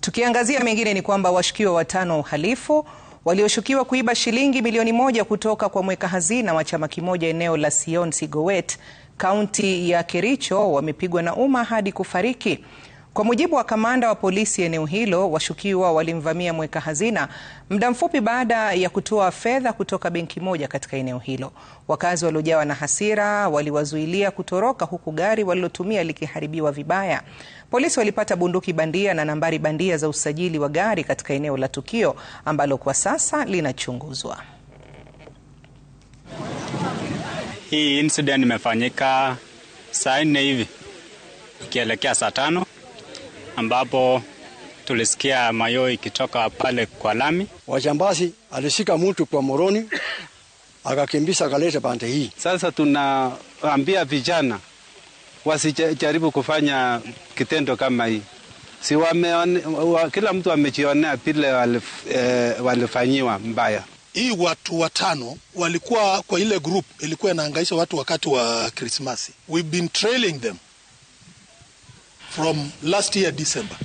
Tukiangazia mengine ni kwamba washukiwa watano wa uhalifu walioshukiwa kuiba shilingi milioni 1 kutoka kwa mweka hazina wa chama kimoja eneo la Sion Sigowet, kaunti ya Kericho, wamepigwa na umma hadi kufariki. Kwa mujibu wa kamanda wa polisi eneo hilo, washukiwa walimvamia mweka hazina muda mfupi baada ya kutoa fedha kutoka benki moja katika eneo hilo. Wakazi waliojawa na hasira waliwazuilia kutoroka, huku gari walilotumia likiharibiwa vibaya. Polisi walipata bunduki bandia na nambari bandia za usajili wa gari katika eneo la tukio ambalo kwa sasa linachunguzwa. Hii incident imefanyika saa 4 hivi ikielekea saa 5, ambapo tulisikia mayowe ikitoka pale kwa lami. Wajambazi alishika mtu kwa moroni akakimbisa akaleta pande hii. Sasa tunaambia vijana wasijaribu kufanya kitendo kama hii. Si kila mtu amejionea pile walifanyiwa mbaya. Hii watu watano walikuwa kwa ile group ilikuwa inahangaisha watu wakati wa Christmas. We've been trailing them from last year December.